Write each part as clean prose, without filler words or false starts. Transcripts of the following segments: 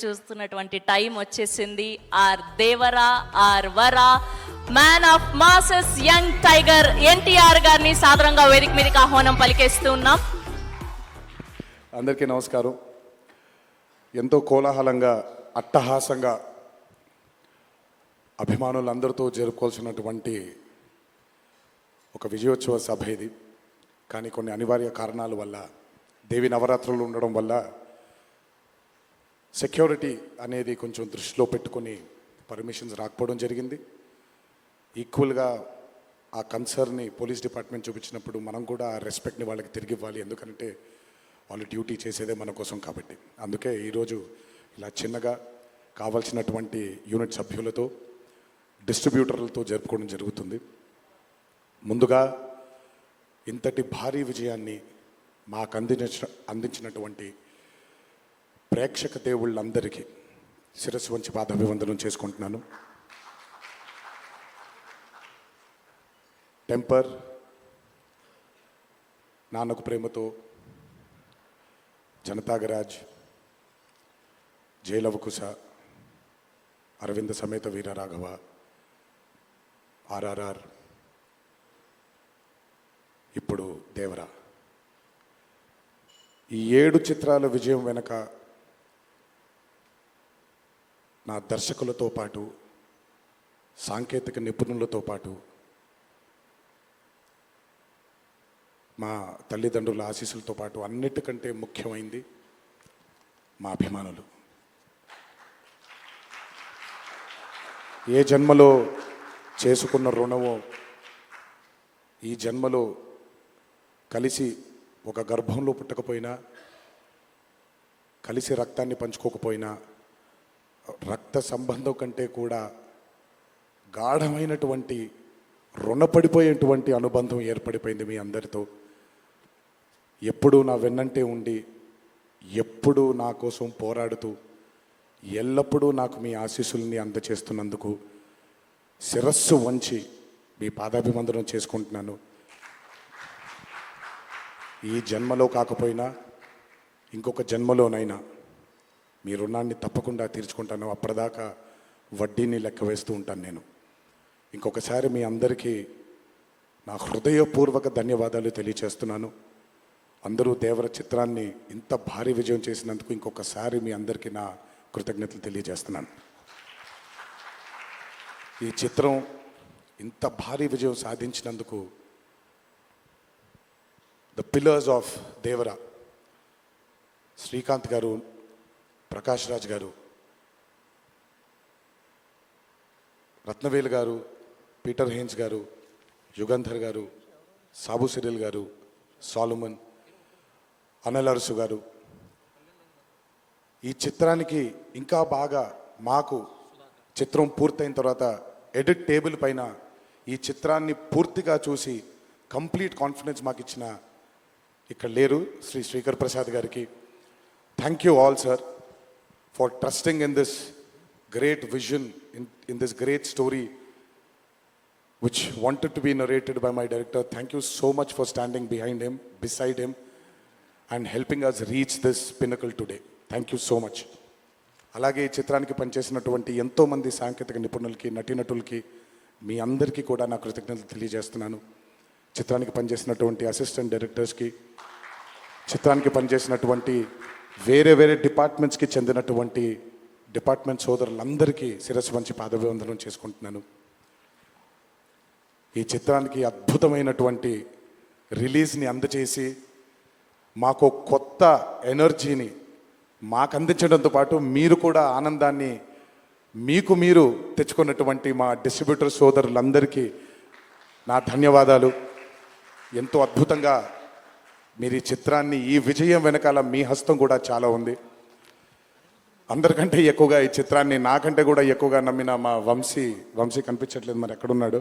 చూస్తున్నటువంటి టైం వచ్చేసింది. ఆర్ దేవరా ఆర్ వరా man of masses young tiger NTR గారిని సాదరంగా వేదిక మీదకి ఆహ్వానం పలికేస్తూ ఉన్నాం. అందరికీ నమస్కారం. ఎంతో కోలాహలంగా అట్టహాసంగా అభిమానులందరితో జరుపుకోవాల్సినటువంటి ఒక విజయోత్సవ సభ ఇది. కానీ కొన్ని అనివార్య కారణాల వల్ల, దేవి నవరాత్రులు ఉండడం వల్ల సెక్యూరిటీ అనేది కొంచెం దృష్టిలో పెట్టుకొని పర్మిషన్స్ రాకపోవడం జరిగింది. ఈక్వల్గా ఆ కన్సర్న్ని పోలీస్ డిపార్ట్మెంట్ చూపించినప్పుడు మనం కూడా ఆ రెస్పెక్ట్ని వాళ్ళకి తిరిగి ఇవ్వాలి. ఎందుకంటే వాళ్ళు డ్యూటీ చేసేదే మన కోసం కాబట్టి. అందుకే ఈరోజు ఇలా చిన్నగా కావాల్సినటువంటి యూనిట్ సభ్యులతో, డిస్ట్రిబ్యూటర్లతో జరుపుకోవడం జరుగుతుంది. ముందుగా ఇంతటి భారీ విజయాన్ని మాకు అందించినటువంటి ప్రేక్షక దేవుళ్ళందరికీ శిరస్సు వంచి పాదాభివందనం చేసుకుంటున్నాను. టెంపర్, నాన్నకు ప్రేమతో, జనతాగరాజ్, జైలవకుశ, అరవింద సమేత వీరరాఘవ, ఆర్ఆర్ఆర్, ఇప్పుడు దేవరా, ఈ 7 చిత్రాల విజయం వెనక నా దర్శకులతో పాటు, సాంకేతిక నిపుణులతో పాటు, మా తల్లిదండ్రుల ఆశీస్సులతో పాటు అన్నిటికంటే ముఖ్యమైంది మా అభిమానులు. ఏ జన్మలో చేసుకున్న రుణమో ఈ జన్మలో కలిసి ఒక గర్భంలో పుట్టకపోయినా, కలిసి రక్తాన్ని పంచుకోకపోయినా, రక్త సంబంధం కంటే కూడా గాఢమైనటువంటి రుణపడిపోయేటువంటి అనుబంధం ఏర్పడిపోయింది మీ అందరితో. ఎప్పుడూ నా వెన్నంటే ఉండి, ఎప్పుడూ నా కోసం పోరాడుతూ, ఎల్లప్పుడూ నాకు మీ ఆశీస్సుల్ని అందచేస్తున్నందుకు శిరస్సు వంచి మీ పాదాభివందనం చేసుకుంటున్నాను. ఈ జన్మలో కాకపోయినా ఇంకొక జన్మలోనైనా మీ రుణాన్ని తప్పకుండా తీర్చుకుంటాను. అప్పటిదాకా వడ్డీని లెక్క వేస్తూ ఉంటాను నేను. ఇంకొకసారి మీ అందరికీ నా హృదయపూర్వక ధన్యవాదాలు తెలియచేస్తున్నాను. అందరూ దేవర చిత్రాన్ని ఇంత భారీ విజయం చేసినందుకు ఇంకొకసారి మీ అందరికీ నా కృతజ్ఞతలు తెలియజేస్తున్నాను. ఈ చిత్రం ఇంత భారీ విజయం సాధించినందుకు the pillars of Devara, Srikanth గారు, ప్రకాష్ రాజ్ గారు, రత్నవేలు గారు, పీటర్ హెయిన్స్ గారు, యుగంధర్ గారు, సాబు సిరిల్ గారు, సాలుమన్, అనిల్ అరుసు గారు, ఈ చిత్రానికి ఇంకా బాగా మాకు చిత్రం పూర్తయిన తర్వాత ఎడిట్ టేబుల్ పైన ఈ చిత్రాన్ని పూర్తిగా చూసి కంప్లీట్ కాన్ఫిడెన్స్ మాకు ఇచ్చిన, ఇక్కడ లేరు, శ్రీ శ్రీకర్ ప్రసాద్ గారికి thank you all sir for trusting in this great vision, in this great story which wanted to be narrated by my director. Thank you so much for standing behind him, beside him, and helping us reach this pinnacle today. Thank you so much. అలాగే ఈ చిత్రానికి పనిచేసినటువంటి ఎంతోమంది సాంకేతిక నిపుణులకి, నటీనటులకి, మీ అందరికీ కూడా నా కృతజ్ఞతలు తెలియజేస్తున్నాను. చిత్రానికి పనిచేసినటువంటి అసిస్టెంట్ డైరెక్టర్స్కి, చిత్రానికి పనిచేసినటువంటి వేరే వేరే డిపార్ట్మెంట్స్కి చెందినటువంటి డిపార్ట్మెంట్ సోదరులందరికీ శిరస్సు వంచి పాదాభివందనం చేసుకుంటున్నాను. ఈ చిత్రానికి అద్భుతమైనటువంటి రిలీజ్ని అందచేసి మాకు కొత్త ఎనర్జీని మాకు అందించడంతో పాటు మీరు కూడా ఆనందాన్ని మీకు మీరు తెచ్చుకున్నటువంటి మా డిస్ట్రిబ్యూటర్ సోదరులందరికీ నా ధన్యవాదాలు. ఎంతో అద్భుతంగా మీరు ఈ చిత్రాన్ని, ఈ విజయం వెనకాల మీ హస్తం కూడా చాలా ఉంది. అందరికంటే ఎక్కువగా ఈ చిత్రాన్ని నాకంటే కూడా ఎక్కువగా నమ్మిన మా వంశీ కనిపించట్లేదు, మరి ఎక్కడున్నాడు?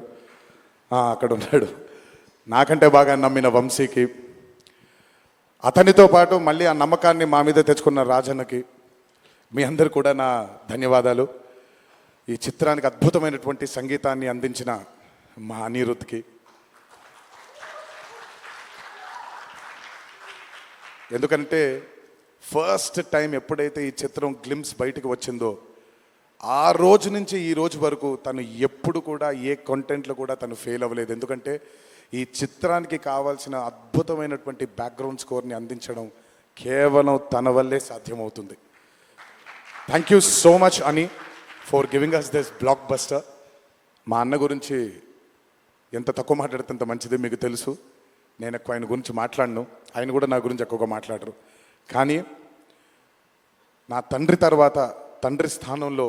అక్కడ ఉన్నాడు. నాకంటే బాగా నమ్మిన వంశీకి, అతనితో పాటు మళ్ళీ ఆ నమ్మకాన్ని మా మీద తెచ్చుకున్న రాజన్నకి, మీ అందరు కూడా నా ధన్యవాదాలు. ఈ చిత్రానికి అద్భుతమైనటువంటి సంగీతాన్ని అందించిన మా అనిరుద్ధ్కి, ఎందుకంటే ఫస్ట్ టైం ఎప్పుడైతే ఈ చిత్రం గ్లిమ్స్ బయటకు వచ్చిందో ఆ రోజు నుంచి ఈ రోజు వరకు తను ఎప్పుడు కూడా ఏ కంటెంట్లో కూడా తను ఫెయిల్ అవ్వలేదు. ఎందుకంటే ఈ చిత్రానికి కావాల్సిన అద్భుతమైనటువంటి బ్యాక్గ్రౌండ్ స్కోర్ని అందించడం కేవలం తన వల్లే సాధ్యమవుతుంది. థ్యాంక్ యూ సో మచ్ అని for giving us this blockbuster. మా అన్న గురించి ఎంత తక్కువ మాట్లాడితే అంత మంచిది, మీకు తెలుసు. నేను ఎక్కువ ఆయన గురించి మాట్లాడను, ఆయన కూడా నా గురించి ఎక్కువగా మాట్లాడరు. కానీ నా తండ్రి తర్వాత తండ్రి స్థానంలో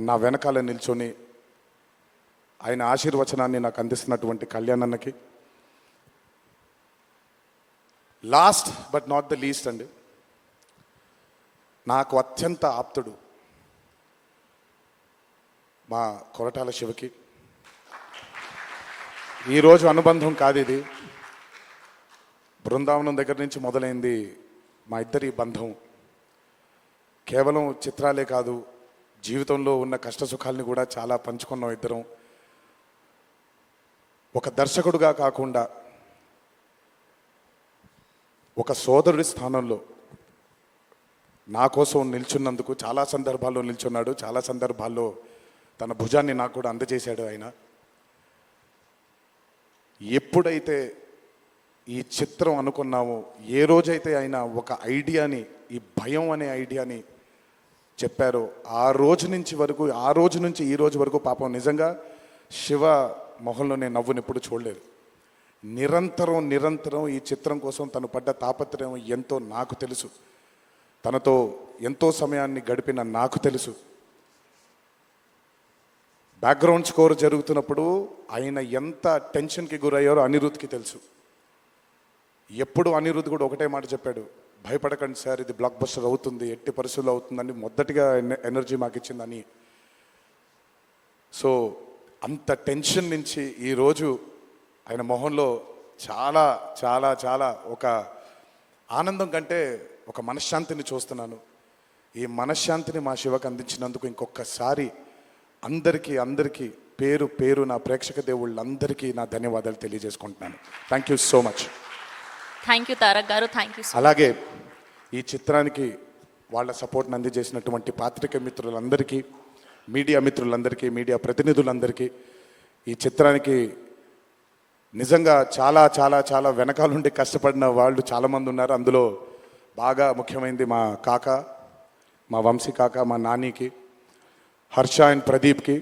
నా వెనకాల నిల్చొని ఆయన ఆశీర్వచనాన్ని నాకు అందిస్తున్నటువంటి కళ్యాణ్ అన్నకి, last but not the least అండి, నాకు అత్యంత ఆప్తుడు మా కొరటాల శివకి. ఈరోజు అనుబంధం కాదు ఇది, బృందావనం దగ్గర నుంచి మొదలైంది మా ఇద్దరి బంధం. కేవలం చిత్రాలే కాదు, జీవితంలో ఉన్న కష్ట సుఖాలని కూడా చాలా పంచుకున్నాం ఇద్దరం. ఒక దర్శకుడుగా కాకుండా ఒక సోదరుడి స్థానంలో నా కోసం నిల్చున్నందుకు చాలా సందర్భాల్లో నిల్చున్నాడు, చాలా సందర్భాల్లో తన భుజాన్ని నాకు కూడా అందజేశాడు ఆయన. ఎప్పుడైతే ఈ చిత్రం అనుకున్నామో, ఏ రోజైతే ఆయన ఒక ఐడియాని, ఈ భయం అనే ఐడియాని చెప్పారో, ఆ రోజు నుంచి ఈ రోజు వరకు పాపం నిజంగా శివ మొహంలో నేను నవ్వుని ఎప్పుడు చూడలేదు. నిరంతరం ఈ చిత్రం కోసం తను పడ్డ తాపత్రయం ఎంతో నాకు తెలుసు. తనతో ఎంతో సమయాన్ని గడిపిన నాకు తెలుసు. బ్యాక్గ్రౌండ్ స్కోర్ జరుగుతున్నప్పుడు ఆయన ఎంత టెన్షన్కి గురయ్యారో అనిరుద్ధ్కి తెలుసు. ఎప్పుడు అనిరుద్ధ్ కూడా ఒకటే మాట చెప్పాడు, భయపడకండి సార్, ఇది బ్లాక్ బస్టర్ అవుతుంది, ఎట్టి పరిస్థితుల్లో అవుతుందని మొదటిగా ఎనర్జీ మాకు ఇచ్చిందని. సో అంత టెన్షన్ నుంచి ఈరోజు ఆయన మొహంలో చాలా చాలా చాలా ఒక ఆనందం కంటే ఒక మనశ్శాంతిని చూస్తున్నాను. ఈ మనశ్శాంతిని మా శివకు అందించినందుకు ఇంకొకసారి అందరికీ పేరు నా ప్రేక్షక దేవుళ్ళందరికీ నా ధన్యవాదాలు తెలియజేసుకుంటున్నాను. Thank you so much. Thank you Tarak గారు, థ్యాంక్ యూ. అలాగే ఈ చిత్రానికి వాళ్ళ సపోర్ట్ని అందజేసినటువంటి పాత్రిక మిత్రులందరికీ, మీడియా మిత్రులందరికీ, మీడియా ప్రతినిధులందరికీ, ఈ చిత్రానికి నిజంగా చాలా చాలా చాలా వెనకాలండి కష్టపడిన వాళ్ళు చాలామంది ఉన్నారు. అందులో బాగా ముఖ్యమైనది మా కాక, మా వంశీ కాక, మా నానికి, హర్ష అండ్ ప్రదీప్కి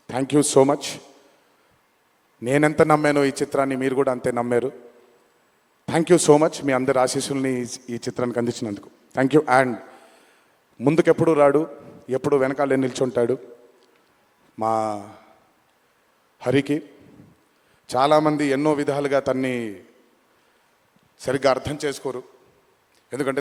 థ్యాంక్ యూ సో మచ్. నేనెంత నమ్మానో ఈ చిత్రాన్ని మీరు కూడా అంతే నమ్మారు. Thank you so much. మీ అందరి ఆశీస్సుల్ని ఈ చిత్రానికి అందించినందుకు థ్యాంక్ యూ. అండ్ ముందుకెప్పుడు రాడు, ఎప్పుడు వెనకాలే నిల్చుంటాడు మా హరికి. చాలామంది ఎన్నో విధాలుగా తన్ని సరిగ్గా అర్థం చేసుకోరు, ఎందుకంటే